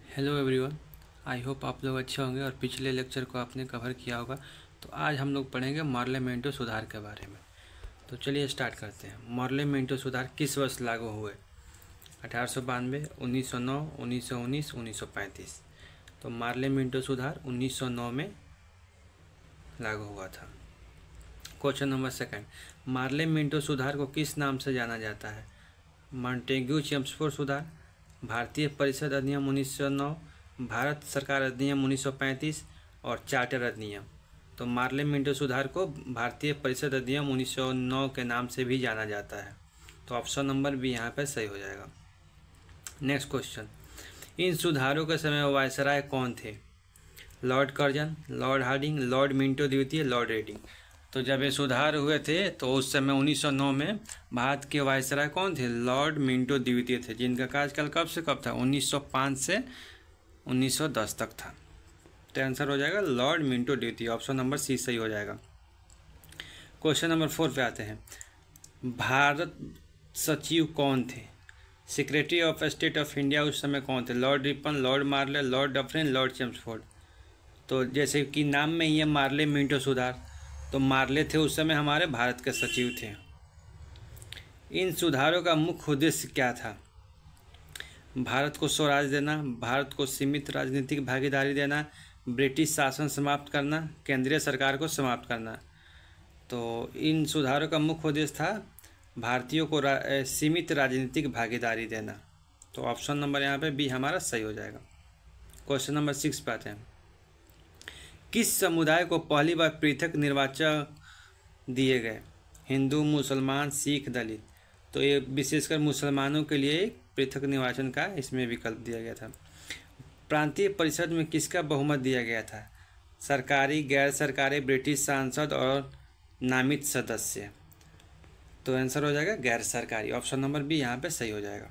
Hello everyone. I hope आप लोग अच्छे होंगे और पिछले लेक्चर को आपने कवर किया होगा। तो आज हम लोग पढ़ेंगे मार्लियामेंटो सुधार के बारे में। तो चलिए स्टार्ट करते हैं। मार्लियामेंटो सुधार किस वर्ष लागू हुए? 1892, 1909, 1919, 1935। तो मार्लियामेंटो सुधार 1909 में लागू हुआ था। क्वेश्चन नंबर सेकंड, मार्लियामेंटो सुधार को किस नाम से जाना जाता है? मॉन्टेग्यू-चेम्सफोर्ड सुधार, भारतीय परिषद अधिनियम 1909, भारत सरकार अधिनियम 1935 और चार्टर अधिनियम। तो मार्लियामेंटो सुधार को भारतीय परिषद अधिनियम 1909 के नाम से भी जाना जाता है। तो ऑप्शन नंबर बी यहाँ पर सही हो जाएगा। नेक्स्ट क्वेश्चन, इन सुधारों के समय वायसराय कौन थे? Lord Curzon, Lord Hardinge, Lord Minto द्वितीय, लॉर्ड रेडिंग। तो जब ये सुधार हुए थे तो उस समय 1909 में भारत के वायसराय कौन थे? लॉर्ड मिंटो द्वितीय थे, जिनका कार्यकाल कब से कब था? 1905 से 1910 तक था। तो आंसर हो जाएगा लॉर्ड मिंटो द्वितीय। ऑप्शन नंबर सी सही हो जाएगा। क्वेश्चन नंबर 4 पे आते हैं। भारत सचिव कौन थे? Secretary of state of India उस समय कौन थे? लॉर्ड रिपन, लॉर्ड मार्ले, लॉर्ड डफरिन, लॉर्ड चेम्सफोर्ड। तो जैसे कि नाम में ही है मार्लियामेंटो सुधार, तो मार्ले थे उस समय हमारे भारत के सचिव थे। इन सुधारों का मुख्य उद्देश्य क्या था? भारत को स्वराज देना, भारत को सीमित राजनीतिक भागीदारी देना, ब्रिटिश शासन समाप्त करना, केंद्रीय सरकार को समाप्त करना। तो इन सुधारों का मुख्य उद्देश्य था भारतीयों को सीमित राजनीतिक भागीदारी देना। तो ऑप्शन नंबर यहाँ पे बी हमारा सही हो जाएगा। क्वेश्चन नंबर 6 पे आते हैं। किस समुदाय को पहली बार पृथक निर्वाचन दिए गए? हिंदू, मुसलमान, सिख, दलित। तो ये विशेषकर मुसलमानों के लिए एक पृथक निर्वाचन का इसमें विकल्प दिया गया था। प्रांतीय परिषद में किसका बहुमत दिया गया था? सरकारी, गैर सरकारी, ब्रिटिश सांसद और नामित सदस्य। तो आंसर हो जाएगा गैर सरकारी। ऑप्शन नंबर बी यहाँ पे सही हो जाएगा।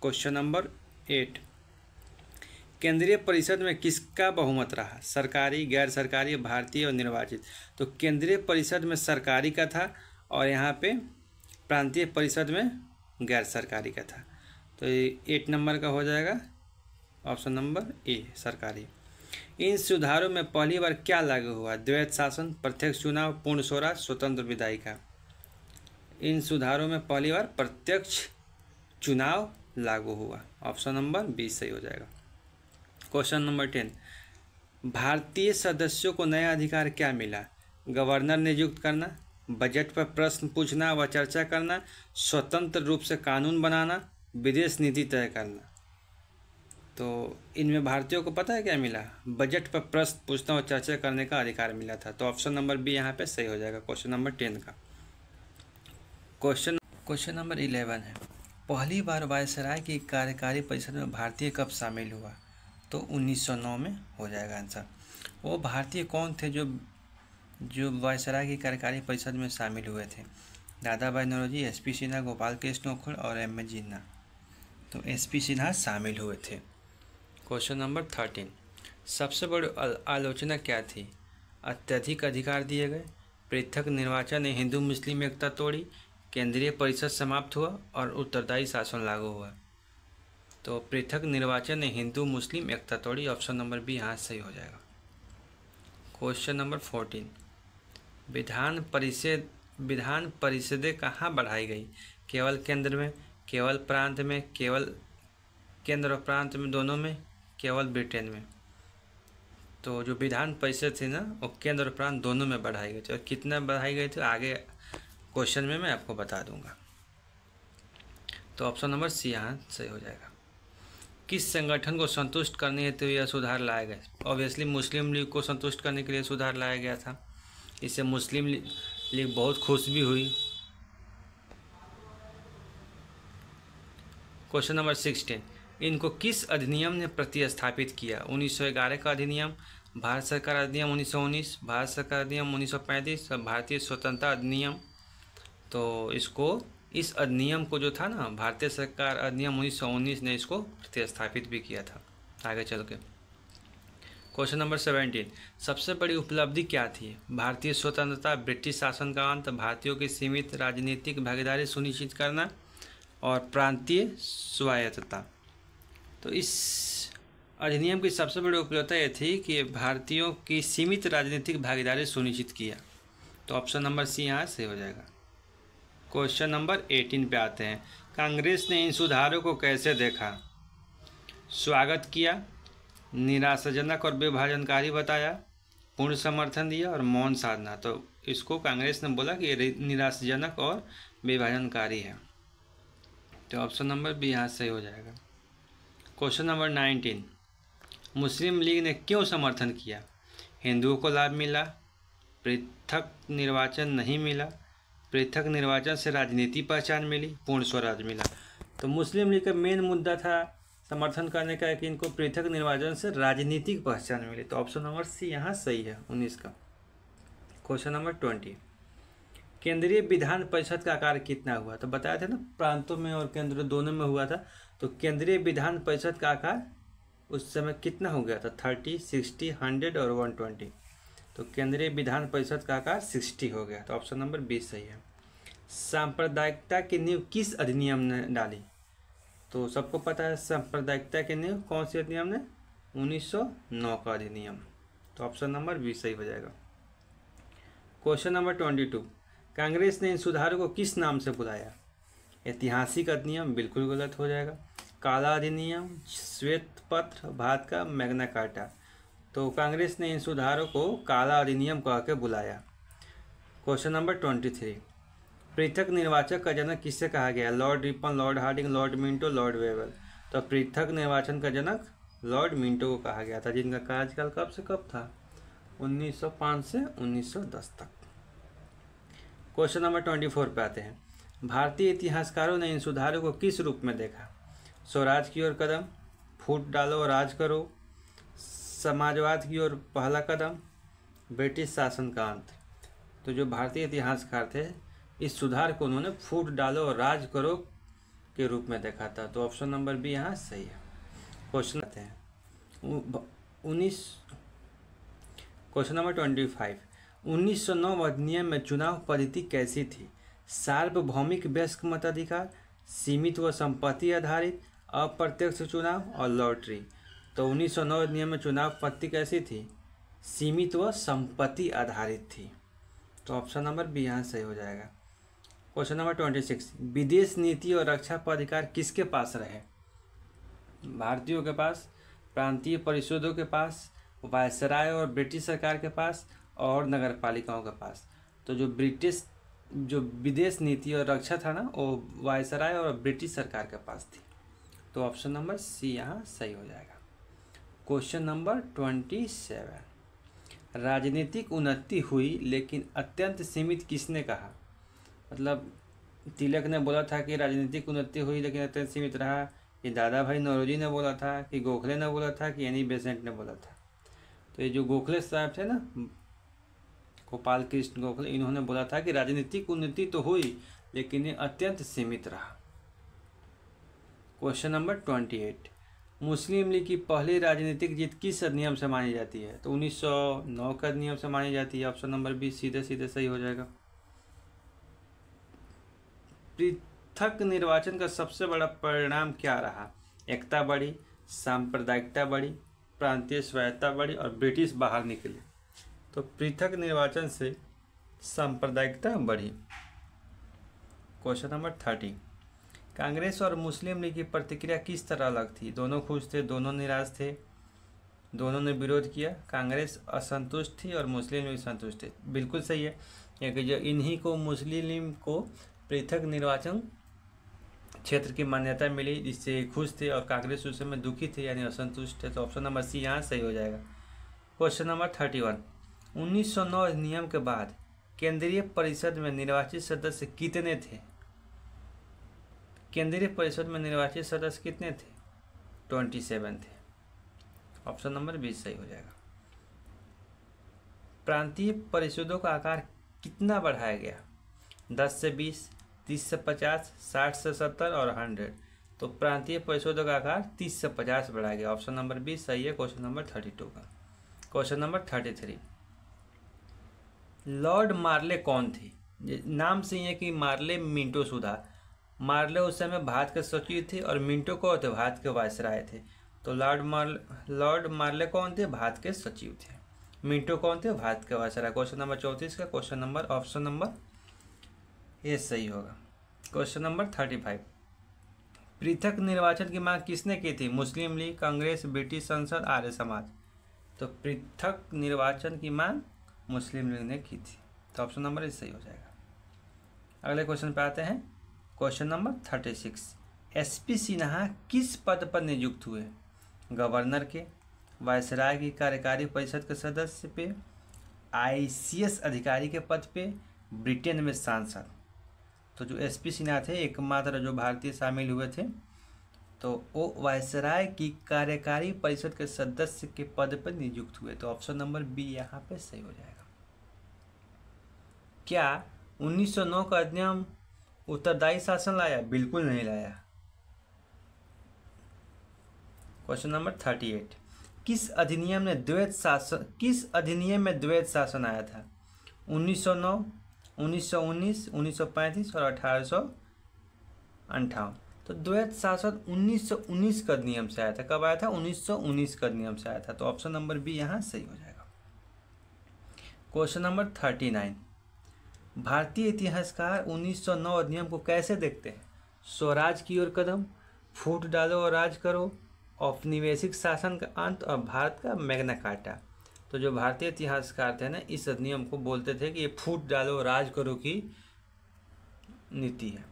क्वेश्चन नंबर 8, केंद्रीय परिषद में किसका बहुमत रहा? सरकारी, गैर सरकारी, भारतीय और निर्वाचित। तो केंद्रीय परिषद में सरकारी का था और यहाँ पे प्रांतीय परिषद में गैर सरकारी का था। तो 8 नंबर का हो जाएगा ऑप्शन नंबर ए, सरकारी। इन सुधारों में पहली बार क्या लागू हुआ? द्वैत शासन, प्रत्यक्ष चुनाव, पूर्ण स्वराज, स्वतंत्र विधायिका। इन सुधारों में पहली बार प्रत्यक्ष चुनाव लागू हुआ। ऑप्शन नंबर बी सही हो जाएगा। क्वेश्चन नंबर 10, भारतीय सदस्यों को नया अधिकार क्या मिला? गवर्नर नियुक्त करना, बजट पर प्रश्न पूछना व चर्चा करना, स्वतंत्र रूप से कानून बनाना, विदेश नीति तय करना। तो इनमें भारतीयों को पता है क्या मिला? बजट पर प्रश्न पूछना और चर्चा करने का अधिकार मिला था। तो ऑप्शन नंबर बी यहाँ पे सही हो जाएगा क्वेश्चन नंबर 10 का। क्वेश्चन नंबर 11 है, पहली बार वायसराय की कार्यकारी परिषद में भारतीय कब शामिल हुआ? तो 1909 में हो जाएगा आंसर। वो भारतीय कौन थे जो वायसराय की कार्यकारी परिषद में शामिल हुए थे? दादा भाई नौरोजी, एसपी सिन्हा, गोपाल कृष्ण गोखले और एम ए जिन्ना। तो एसपी सिन्हा शामिल हुए थे। क्वेश्चन नंबर 13, सबसे बड़ी आलोचना क्या थी? अत्यधिक अधिकार दिए गए, पृथक निर्वाचन ने हिंदू मुस्लिम एकता तोड़ी, केंद्रीय परिषद समाप्त हुआ और उत्तरदायी शासन लागू हुआ। तो पृथक निर्वाचन ने हिंदू मुस्लिम एकता तोड़ी। ऑप्शन नंबर बी यहाँ सही हो जाएगा। क्वेश्चन नंबर 14, विधान परिषदें कहाँ बढ़ाई गई? केवल केंद्र में, केवल प्रांत में, केवल केंद्र और प्रांत में, दोनों में, केवल ब्रिटेन में। तो जो विधान परिषद थी ना वो केंद्र और प्रांत दोनों में बढ़ाई गई थी। और कितना बढ़ाई गई थी आगे क्वेश्चन में मैं आपको बता दूंगा। तो ऑप्शन नंबर सी यहाँ सही हो जाएगा। किस संगठन को संतुष्ट करने हेतु यह सुधार लाया गया? ऑब्वियसली मुस्लिम लीग को संतुष्ट करने के लिए सुधार लाया गया था। इससे मुस्लिम लीग बहुत खुश भी हुई। क्वेश्चन नंबर 16, इनको किस अधिनियम ने प्रतिस्थापित किया? 1911 का अधिनियम, भारत सरकार अधिनियम 1919, भारत सरकार अधिनियम 1935 और भारतीय स्वतंत्रता अधिनियम। तो इस अधिनियम को जो था ना भारतीय सरकार अधिनियम 1919 ने इसको प्रतिस्थापित भी किया था आगे चल के। क्वेश्चन नंबर 17, सबसे बड़ी उपलब्धि क्या थी? भारतीय स्वतंत्रता, ब्रिटिश शासन का अंत, भारतीयों की सीमित राजनीतिक भागीदारी सुनिश्चित करना और प्रांतीय स्वायत्तता। तो इस अधिनियम की सबसे बड़ी उपयोगिता यह थी कि भारतीयों की सीमित राजनीतिक भागीदारी सुनिश्चित किया। तो ऑप्शन नंबर सी यहाँ से हो जाएगा। क्वेश्चन नंबर 18 पे आते हैं। कांग्रेस ने इन सुधारों को कैसे देखा? स्वागत किया, निराशाजनक और विभाजनकारी बताया, पूर्ण समर्थन दिया और मौन साधना। तो इसको कांग्रेस ने बोला कि ये निराशाजनक और विभाजनकारी है। तो ऑप्शन नंबर बी यहाँ सही हो जाएगा। क्वेश्चन नंबर 19, मुस्लिम लीग ने क्यों समर्थन किया? हिंदुओं को लाभ मिला, पृथक निर्वाचन नहीं मिला, पृथक निर्वाचन से राजनीति पहचान मिली, पूर्ण स्वराज मिला। तो मुस्लिम लीग का मेन मुद्दा था समर्थन करने का कि इनको पृथक निर्वाचन से राजनीतिक पहचान मिली। तो ऑप्शन नंबर सी यहाँ सही है 19 का। क्वेश्चन नंबर 20, केंद्रीय विधान परिषद का आकार कितना हुआ? तो बताया था ना, प्रांतों में और केंद्र दोनों में हुआ था। तो केंद्रीय विधान परिषद का आकार उस समय कितना हो गया था? 30, 60, 100 और 120। तो केंद्रीय विधान परिषद का आकार 60 हो गया। तो ऑप्शन नंबर 20 सही है। सांप्रदायिकता की नींव किस अधिनियम ने डाली? तो सबको पता है सांप्रदायिकता की नींव कौन सी अधिनियम ने? 1909 का अधिनियम। तो ऑप्शन नंबर 20 सही हो जाएगा। क्वेश्चन नंबर 22, कांग्रेस ने इन सुधारों को किस नाम से बुलाया? ऐतिहासिक अधिनियम बिल्कुल गलत हो जाएगा। काला अधिनियम, श्वेत पत्र, भारत का मैग्ना कार्टा। तो कांग्रेस ने इन सुधारों को काला अधिनियम कह के बुलाया। क्वेश्चन नंबर 23, पृथक निर्वाचन का जनक किससे कहा गया? Lord Ripon, Lord Hardinge, Lord Minto, Lord Wavell. तो पृथक निर्वाचन का जनक लॉर्ड मिंटो को कहा गया था, जिनका कार्यकाल कब से कब था? 1905 से 1910 तक। क्वेश्चन नंबर 24 पे आते हैं। भारतीय इतिहासकारों ने इन सुधारों को किस रूप में देखा? स्वराज की ओर कदम, फूट डालो और राज करो, समाजवाद की ओर पहला कदम, ब्रिटिश शासन का अंत। तो जो भारतीय इतिहासकार थे, इस सुधार को उन्होंने फूट डालो और राज करो के रूप में देखा था। तो ऑप्शन नंबर बी यहाँ सही है। क्वेश्चन आते हैं 19। क्वेश्चन नंबर 25, 1909 अधिनियम में चुनाव पद्धति कैसी थी? सार्वभौमिक वयस्क मताधिकार, सीमित व संपत्ति आधारित, अप्रत्यक्ष चुनाव और लॉटरी। तो 1909 अधिनियम में चुनाव पद्धति कैसी थी? सीमित व संपत्ति आधारित थी। तो ऑप्शन नंबर बी यहाँ सही हो जाएगा। क्वेश्चन नंबर 26, विदेश नीति और रक्षा पर अधिकार किसके पास रहे? भारतीयों के पास, प्रांतीय परिषदों के पास, वायसराय और ब्रिटिश सरकार के पास और नगर पालिकाओं के पास। तो जो विदेश नीति और रक्षा था ना, वो वायसराय और ब्रिटिश सरकार के पास थी। तो ऑप्शन नंबर सी यहाँ सही हो जाएगा। क्वेश्चन नंबर 27, राजनीतिक उन्नति हुई लेकिन अत्यंत सीमित किसने कहा? मतलब तिलक ने बोला था कि राजनीतिक उन्नति हुई लेकिन अत्यंत सीमित रहा, कि दादा भाई नौरोजी ने बोला था, कि गोखले ने बोला था, कि एनी बेसेंट ने बोला था? तो ये जो गोखले साहब थे ना, गोपाल कृष्ण गोखले, इन्होंने बोला था कि राजनीतिक उन्नति तो हुई लेकिन ये अत्यंत सीमित रहा। क्वेश्चन नंबर 28, मुस्लिम लीग की पहली राजनीतिक जीत किस अधिनियम से मानी जाती है? तो 1909 का अधिनियम से मानी जाती है। ऑप्शन नंबर बी सीधे सीधे सही हो जाएगा। पृथक निर्वाचन का सबसे बड़ा परिणाम क्या रहा? एकता बढ़ी, सांप्रदायिकता बढ़ी, प्रांतीय स्वायत्ता बढ़ी और ब्रिटिश बाहर निकले। तो पृथक निर्वाचन से सांप्रदायिकता बढ़ी। क्वेश्चन नंबर 30, कांग्रेस और मुस्लिम लीग की प्रतिक्रिया किस तरह अलग थी? दोनों खुश थे, दोनों निराश थे, दोनों ने विरोध किया। कांग्रेस असंतुष्ट थी और मुस्लिम लीग संतुष्ट थे। बिल्कुल सही है, क्योंकि जो इन्हीं को मुस्लिम लीग को पृथक निर्वाचन क्षेत्र की मान्यता मिली, जिससे खुश थे, और कांग्रेस उस समय दुखी थे यानी असंतुष्ट थे। तो ऑप्शन नंबर सी यहाँ सही हो जाएगा। क्वेश्चन नंबर 31, 1909 अधिनियम के बाद केंद्रीय परिषद में निर्वाचित सदस्य कितने थे? केंद्रीय परिषद में निर्वाचित सदस्य कितने थे? 27 थे। ऑप्शन नंबर 20 सही हो जाएगा। प्रांतीय परिषदों का आकार कितना बढ़ाया गया? 10 से 20, 30 से 50, 60 से 70 और 100। तो प्रांतीय परिषदों का आकार 30 से 50 बढ़ाया गया। ऑप्शन नंबर 20 सही है क्वेश्चन नंबर 32 का। क्वेश्चन नंबर 33, लॉर्ड मार्ले कौन थी? नाम से ये कि मार्ले मिंटो सुधा। मार्ले उस समय भारत के सचिव थे और मिंटो को थे भारत के वायसराय थे। तो लॉर्ड मार्ले कौन थे? भारत के सचिव थे। मिंटो कौन थे? भारत के वायसराय। क्वेश्चन नंबर 34 का question number option number A सही होगा। क्वेश्चन नंबर 35, पृथक निर्वाचन की मांग किसने की थी? मुस्लिम लीग, कांग्रेस, ब्रिटिश संसद, आर्य समाज। तो पृथक निर्वाचन की मांग मुस्लिम लीग ने की थी, तो ऑप्शन नंबर ए सही हो जाएगा। अगले क्वेश्चन पे आते हैं। क्वेश्चन नंबर 36, एसपी सिन्हा किस पद पर नियुक्त हुए? गवर्नर के, वायसराय की कार्यकारी परिषद के सदस्य पे, आईसीएस अधिकारी के पद पे, ब्रिटेन में सांसद। तो जो एसपी सिन्हा थे एकमात्र जो भारतीय शामिल हुए थे, तो वो वायसराय की कार्यकारी परिषद के सदस्य के पद पर नियुक्त हुए, तो ऑप्शन नंबर बी यहाँ पे सही हो जाएगा। क्या 1909 का अधिनियम उत्तरदायी शासन लाया? बिल्कुल नहीं लाया। क्वेश्चन नंबर 38, किस अधिनियम में द्वैत शासन आया था? 1909, 1919, 1935 और 1858। तो द्वैत शासन 1919 का अधिनियम से आया था। कब आया था? 1919 का अधिनियम से आया था, तो ऑप्शन नंबर बी यहाँ सही हो जाएगा। क्वेश्चन नंबर 39, भारतीय इतिहासकार 1909 अधिनियम को कैसे देखते हैं? स्वराज की ओर कदम, फूट डालो और राज करो, औपनिवेशिक शासन का अंत और भारत का मैग्ना कार्टा। तो जो भारतीय इतिहासकार थे ना, इस अधिनियम को बोलते थे कि ये फूट डालो और राज करो की नीति है,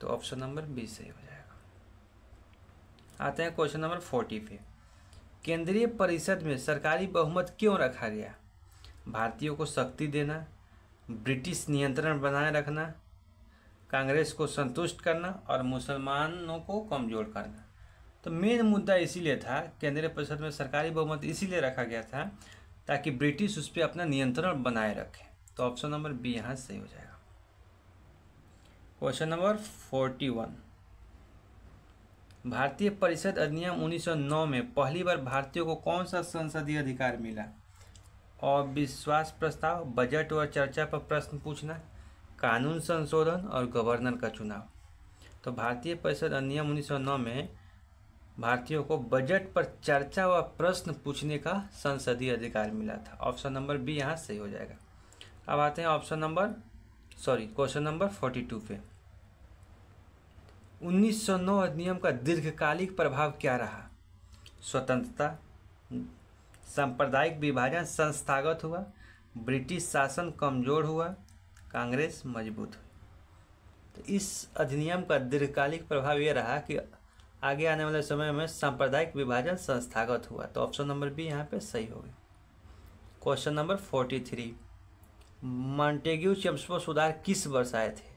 तो ऑप्शन नंबर बी सही हो जाएगा। आते हैं क्वेश्चन नंबर 40 पे। केंद्रीय परिषद में सरकारी बहुमत क्यों रखा गया? भारतीयों को शक्ति देना, ब्रिटिश नियंत्रण बनाए रखना, कांग्रेस को संतुष्ट करना और मुसलमानों को कमजोर करना। तो मेन मुद्दा इसीलिए था, केंद्रीय परिषद में सरकारी बहुमत इसीलिए रखा गया था ताकि ब्रिटिश उस पर अपना नियंत्रण बनाए रखे, तो ऑप्शन नंबर बी यहाँ सही हो जाएगा। क्वेश्चन नंबर 41, भारतीय परिषद अधिनियम 1909 में पहली बार भारतीयों को कौन सा संसदीय अधिकार मिला? अविश्वास प्रस्ताव, बजट और चर्चा पर प्रश्न पूछना, कानून संशोधन और गवर्नर का चुनाव। तो भारतीय परिषद अधिनियम 1909 में भारतीयों को बजट पर चर्चा व प्रश्न पूछने का संसदीय अधिकार मिला था, ऑप्शन नंबर बी यहाँ सही हो जाएगा। अब आते हैं क्वेश्चन नंबर 42 पे। 1909 अधिनियम का दीर्घकालिक प्रभाव क्या रहा? स्वतंत्रता, सांप्रदायिक विभाजन संस्थागत हुआ, ब्रिटिश शासन कमजोर हुआ, कांग्रेस मजबूत हुई। तो इस अधिनियम का दीर्घकालिक प्रभाव यह रहा कि आगे आने वाले समय में सांप्रदायिक विभाजन संस्थागत हुआ, तो ऑप्शन नंबर बी यहाँ पे सही होगी। क्वेश्चन नंबर 43, मॉन्टेग्यू चेम्स्फोर्ड सुधार किस वर्ष आए थे?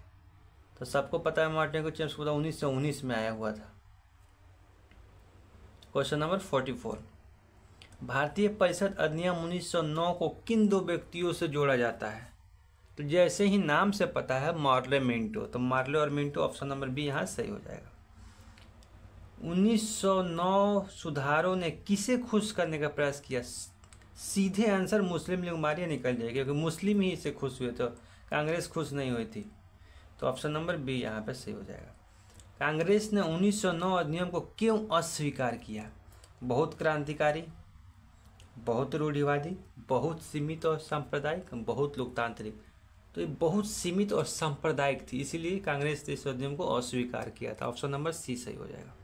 तो सबको पता है मॉन्टेग्यू चेम्स्फोर्ड 1919 में आया हुआ था। क्वेश्चन नंबर 44, भारतीय परिषद अधिनियम 1909 को किन दो व्यक्तियों से जोड़ा जाता है? तो जैसे ही नाम से पता है मार्ले मिंटो, तो मार्ले और मिंटो, ऑप्शन नंबर बी यहाँ सही हो जाएगा। 1909 सुधारों ने किसे खुश करने का प्रयास किया? सीधे आंसर मुस्लिम लीग मारिए निकल जाएगी, क्योंकि मुस्लिम ही इससे खुश हुए, तो कांग्रेस खुश नहीं हुई थी, तो ऑप्शन नंबर बी यहाँ पे सही हो जाएगा। कांग्रेस ने 1909 अधिनियम को क्यों अस्वीकार किया? बहुत क्रांतिकारी, बहुत रूढ़िवादी, बहुत सीमित और सांप्रदायिक, बहुत लोकतांत्रिक। तो ये बहुत सीमित और सांप्रदायिक थी, इसीलिए कांग्रेस ने इस अधिनियम को अस्वीकार किया था, ऑप्शन नंबर सी सही हो जाएगा।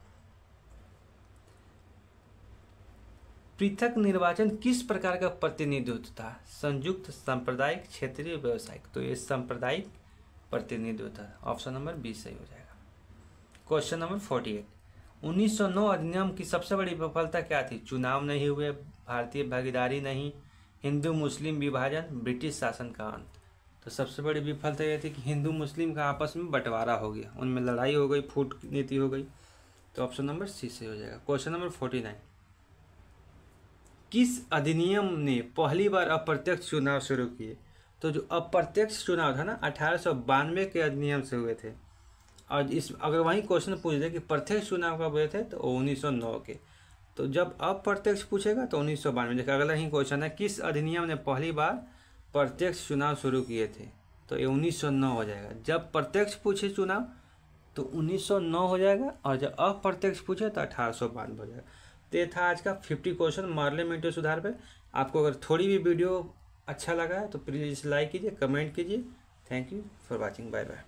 पृथक निर्वाचन किस प्रकार का प्रतिनिधित्व था? संयुक्त, सांप्रदायिक, क्षेत्रीय, व्यावसायिक। तो ये सांप्रदायिक प्रतिनिधित्व था, ऑप्शन नंबर बी सही हो जाएगा। क्वेश्चन नंबर 48, 1909 अधिनियम की सबसे बड़ी विफलता क्या थी? चुनाव नहीं हुए, भारतीय भागीदारी नहीं, हिंदू मुस्लिम विभाजन, ब्रिटिश शासन का अंत। तो सबसे बड़ी विफलता यह थी कि हिंदू मुस्लिम का आपस में बंटवारा हो गया, उनमें लड़ाई हो गई, फूट नीति हो गई, तो ऑप्शन नंबर सी सही हो जाएगा। क्वेश्चन नंबर 49, किस अधिनियम ने पहली बार अप्रत्यक्ष चुनाव शुरू किए? तो जो अप्रत्यक्ष चुनाव था ना 1892 के अधिनियम से हुए थे, और इस अगर वहीं क्वेश्चन पूछ दे कि प्रत्यक्ष चुनाव कब हुए थे, तो 1909 के। तो जब अप्रत्यक्ष पूछेगा तो 1992। देखिए अगला ही क्वेश्चन है, किस अधिनियम ने पहली बार प्रत्यक्ष चुनाव शुरू किए थे? तो ये 1909 हो जाएगा। जब प्रत्यक्ष पूछे चुनाव तो 1909 हो जाएगा, और जब अप्रत्यक्ष पूछे तो 1892 हो जाएगा। तो ये था आज का 50 क्वेश्चन मार्ले मेंटो सुधार पे। आपको अगर थोड़ी भी वीडियो अच्छा लगा है तो प्लीज़ लाइक कीजिए, कमेंट कीजिए। Thank you for watching, bye bye.